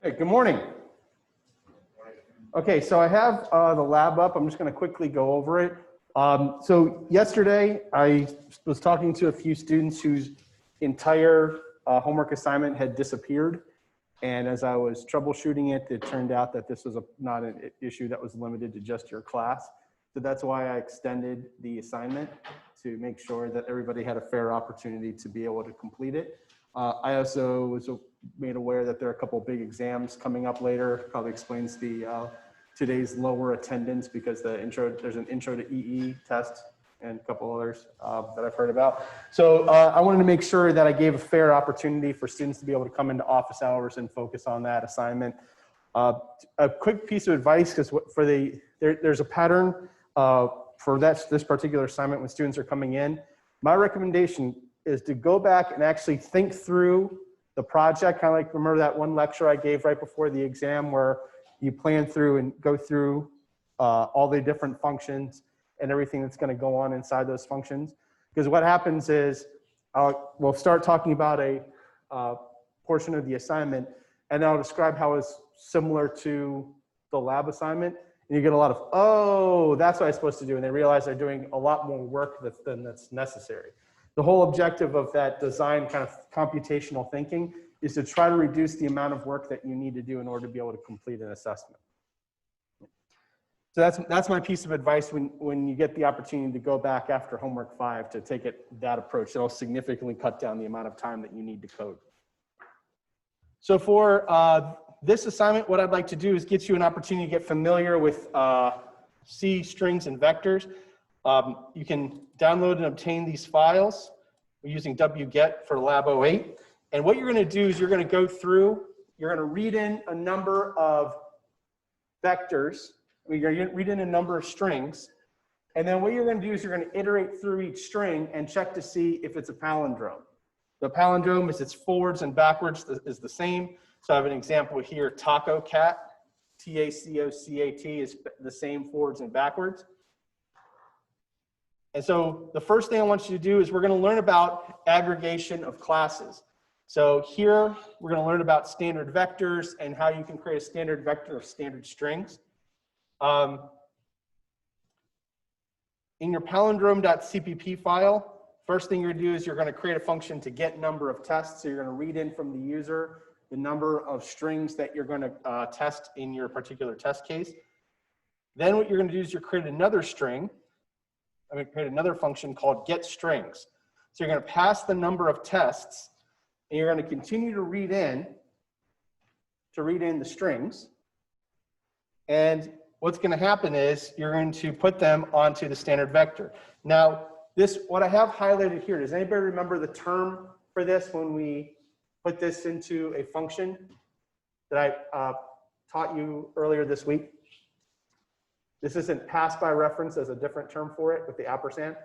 Hey, good morning. Okay, so I have the lab up. I'm just going to quickly go over it. So yesterday, I was talking to a few students whose entire homework assignment had disappeared. And as I was troubleshooting it, it turned out that this was not an issue that was limited to just your class. So that's why I extended the assignment to make sure that everybody had a fair opportunity to be able to complete it. I also was made aware that there are a couple of big exams coming up later. Probably explains the today's lower attendance because there's an intro to EE test and a couple others that I've heard about. So I wanted to make sure that I gave a fair opportunity for students to be able to come into office hours and focus on that assignment. A quick piece of advice, because there's a pattern for this particular assignment when students are coming in. My recommendation is to go back and actually think through the project, kind of like remember that one lecture I gave right before the exam where you plan through and go through all the different functions and everything that's going to go on inside those functions. Because what happens is we'll start talking about a portion of the assignment, and I'll describe how it's similar to the lab assignment. And you get a lot of, oh, that's what I'm supposed to do. And they realize they're doing a lot more work than that's necessary. The whole objective of that design kind of computational thinking is to try to reduce the amount of work that you need to do in order to be able to complete an assessment. So that's my piece of advice when you get the opportunity to go back after homework 5 to take that approach. It'll significantly cut down the amount of time that you need to code. So for this assignment, what I'd like to do is get you an opportunity to get familiar with C strings and vectors. You can download and obtain these files. We're using wget for Lab 08. And what you're going to do is you're going to go through, you're going to read in a number of vectors. You're going to read in a number of strings. And then what you're going to do is you're going to iterate through each string and check to see if it's a palindrome. The palindrome is its forwards and backwards is the same. So I have an example here, taco cat, T-A-C-O-C-A-T is the same forwards and backwards. And so the first thing I want you to do is we're going to learn about aggregation of classes. So here we're going to learn about standard vectors and how you can create a standard vector of standard strings. In your palindrome.cpp file, first thing you're going to do is you're going to create a function to get number of tests. So you're going to read in from the user the number of strings that you're going to test in your particular test case. Then what you're going to do is you're create another string. I'm going to create another function called getStrings. So you're going to pass the number of tests, and you're going to continue to read in the strings. And what's going to happen is you're going to put them onto the standard vector. Now, what I have highlighted here, does anybody remember the term for this when we put this into a function that I taught you earlier this week? This isn't pass by reference, as a different term for it with the ampersand.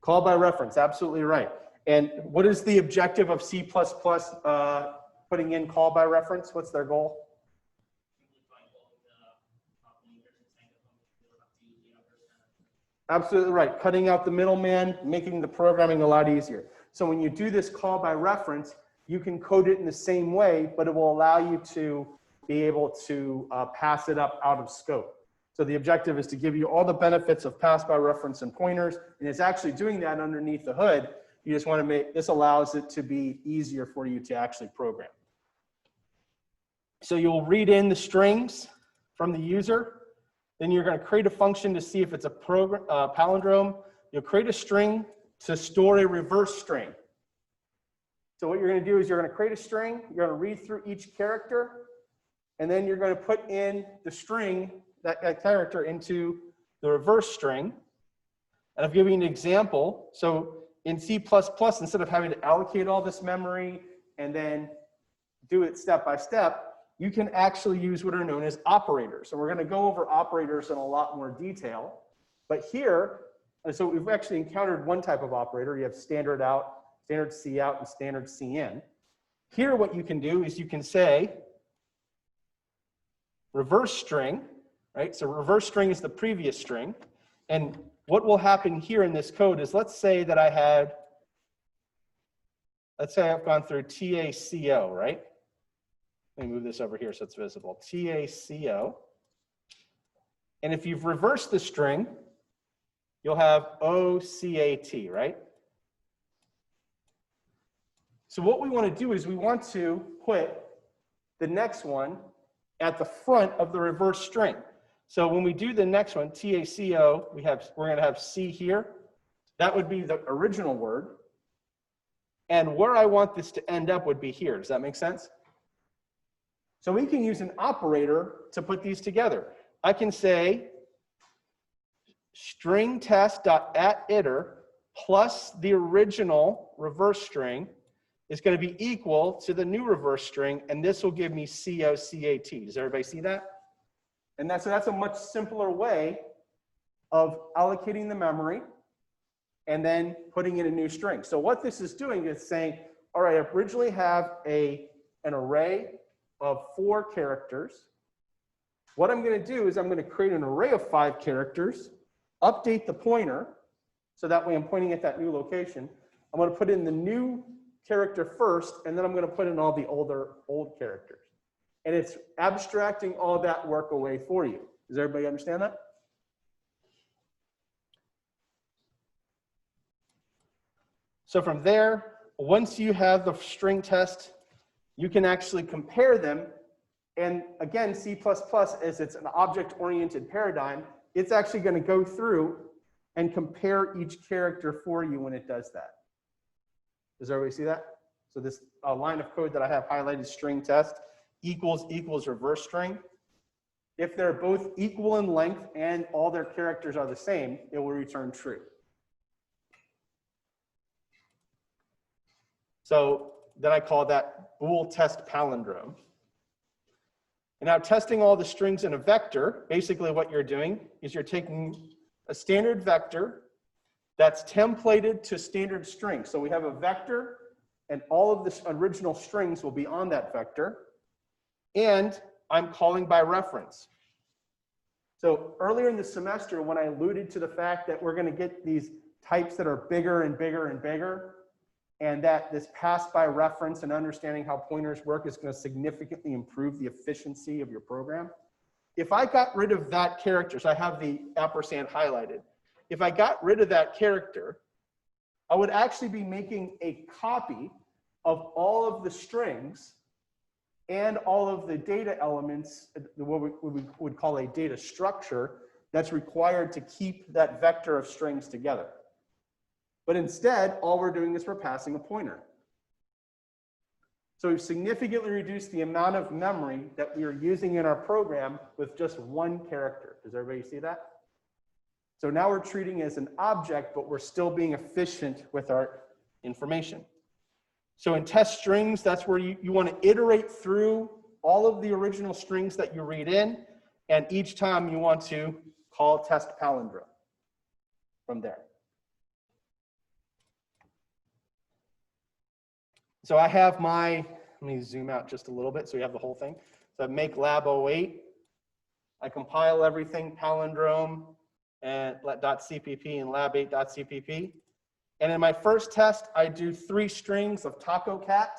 Call by reference, absolutely right. And what is the objective of C++ putting in call by reference? What's their goal? Absolutely right. Cutting out the middleman, making the programming a lot easier. So when you do this call by reference, you can code it in the same way, but it will allow you to be able to pass it up out of scope. So the objective is to give you all the benefits of pass by reference and pointers, and it's actually doing that underneath the hood. You just want to make, this allows it to be easier for you to actually program. So you'll read in the strings from the user. Then you're going to create a function to see if it's a palindrome. You'll create a string to store a reverse string. So what you're going to do is you're going to create a string. You're going to read through each character. And then you're going to put in the string, that character, into the reverse string. And I'll give you an example. So in C++, instead of having to allocate all this memory and then do it step by step, you can actually use what are known as operators. So we're going to go over operators in a lot more detail. But here, so we've actually encountered one type of operator. You have standard out, standard C out, and standard C in. Here, what you can do is you can say reverse string, right? So reverse string is the previous string. And what will happen here in this code is, let's say that I've gone through TACO, right? Let me move this over here so it's visible. TACO. And if you've reversed the string, you'll have OCAT, right? So what we want to do is we want to put the next one at the front of the reverse string. So when we do the next one, TACO, we're going to have C here. That would be the original word. And where I want this to end up would be here. Does that make sense? So we can use an operator to put these together. I can say string test.atIter plus the original reverse string is going to be equal to the new reverse string, and this will give me COCAT. Does everybody see that? And that's a much simpler way of allocating the memory and then putting in a new string. So what this is doing is saying, all right, I originally have an array of 4 characters. What I'm going to do is I'm going to create an array of 5 characters, update the pointer, so that way I'm pointing at that new location. I'm going to put in the new character first, and then I'm going to put in all the old characters. And it's abstracting all that work away for you. Does everybody understand that? So from there, once you have the string test, you can actually compare them. And again, C++, as it's an object-oriented paradigm, it's actually going to go through and compare each character for you when it does that. Does everybody see that? So this line of code that I have highlighted, string test, equals reverse string. If they're both equal in length and all their characters are the same, it will return true. So then I call that bool test palindrome. And now testing all the strings in a vector, basically what you're doing is you're taking a standard vector that's templated to standard string. So we have a vector, and all of the original strings will be on that vector. And I'm calling by reference. So earlier in the semester, when I alluded to the fact that we're going to get these types that are bigger and bigger and bigger, and that this pass by reference and understanding how pointers work is going to significantly improve the efficiency of your program. If I got rid of that character, so I have the ampersand highlighted. If I got rid of that character, I would actually be making a copy of all of the strings and all of the data elements, what we would call a data structure, that's required to keep that vector of strings together. But instead, all we're doing is we're passing a pointer. So we've significantly reduced the amount of memory that we are using in our program with just one character. Does everybody see that? So now we're treating it as an object, but we're still being efficient with our information. So in test strings, that's where you want to iterate through all of the original strings that you read in, and each time you want to call test palindrome from there. So I have let me zoom out just a little bit so you have the whole thing. So I make lab 08, I compile everything, palindrome, and .cpp and lab8.cpp. And in my first test, I do 3 strings of taco cat.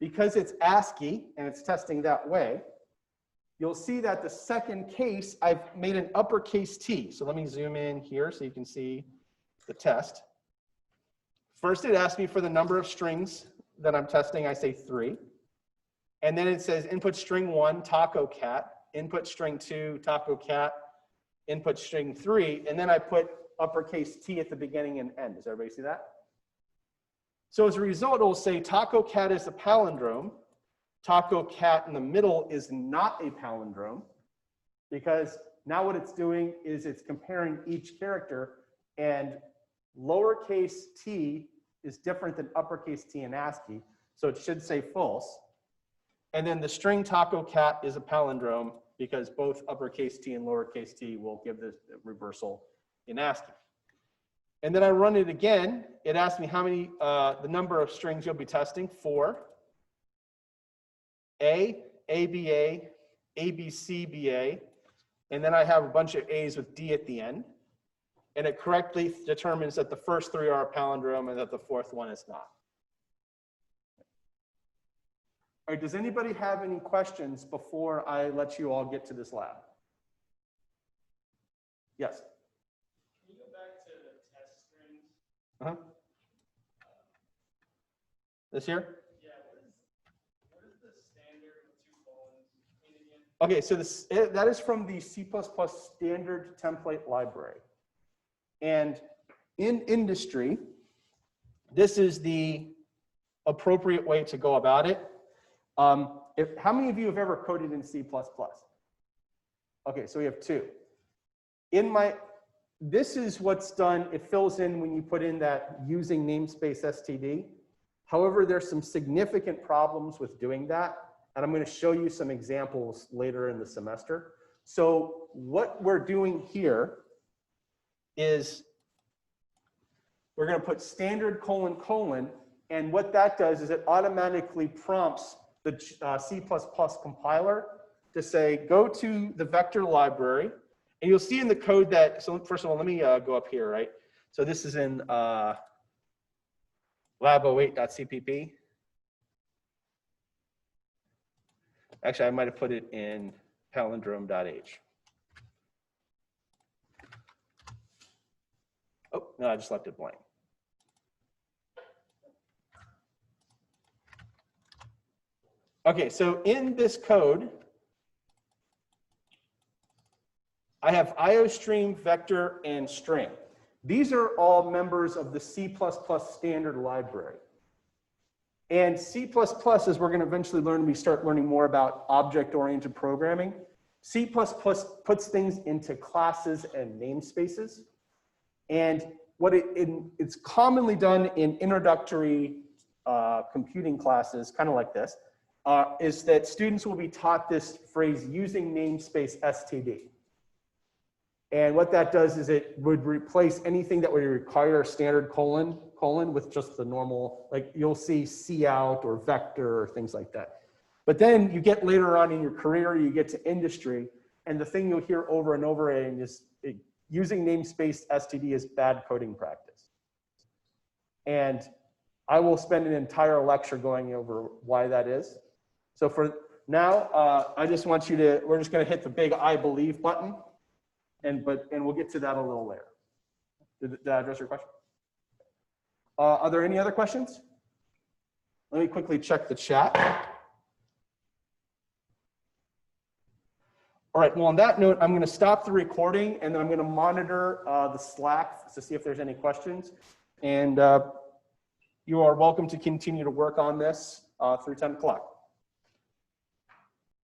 Because it's ASCII and it's testing that way, you'll see that the second case, I've made an uppercase T. So let me zoom in here so you can see the test. First, it asks me for the number of strings that I'm testing. I say 3. And then it says input string 1, taco cat, input string 2, taco cat, input string 3, and then I put uppercase T at the beginning and end. Does everybody see that? So as a result, it will say taco cat is a palindrome. Taco cat in the middle is not a palindrome, because now what it's doing is it's comparing each character, and lowercase t is different than uppercase T in ASCII, so it should say false. And then the string taco cat is a palindrome because both uppercase T and lowercase t will give the reversal in ASCII. And then I run it again. It asks me how many, the number of strings you'll be testing. 4. A, ABA, ABCBA, and then I have a bunch of A's with D at the end. And it correctly determines that the first 3 are a palindrome and that the 4th one is not. All right, does anybody have any questions before I let you all get to this lab? Yes. Can you go back to the test strings? Uh-huh. This here? Yeah, what is the standard with 2 colons in again? Okay, so that is from the C++ standard template library. And in industry, this is the appropriate way to go about it. How many of you have ever coded in C++? Okay, so we have 2. This is what's done. It fills in when you put in that using namespace std. However, there's some significant problems with doing that. And I'm going to show you some examples later in the semester. So what we're doing here is we're going to put standard : : and what that does is it automatically prompts the C++ compiler to say, go to the vector library. And you'll see in the code that, so first of all, let me go up here, right? So this is in lab08.cpp. Actually, I might have put it in palindrome.h. Oh, no, I just left it blank. Okay, so in this code, I have IOStream, vector, and string. These are all members of the C++ standard library. And C++, as we're going to eventually learn, we start learning more about object-oriented programming. C++ puts things into classes and namespaces. And what it's commonly done in introductory computing classes, kind of like this, is that students will be taught this phrase using namespace std. And what that does is it would replace anything that would require a standard : with just the normal, like you'll see cout or vector or things like that. But then you get later on in your career, you get to industry, and the thing you'll hear over and over again is using namespace std is bad coding practice. And I will spend an entire lecture going over why that is. So for now, I just want you to, we're just going to hit the big I believe button. And we'll get to that a little later. Did I address your question? Are there any other questions? Let me quickly check the chat. All right, well, on that note, I'm going to stop the recording and then I'm going to monitor the Slack to see if there's any questions. And you are welcome to continue to work on this through 10 o'clock.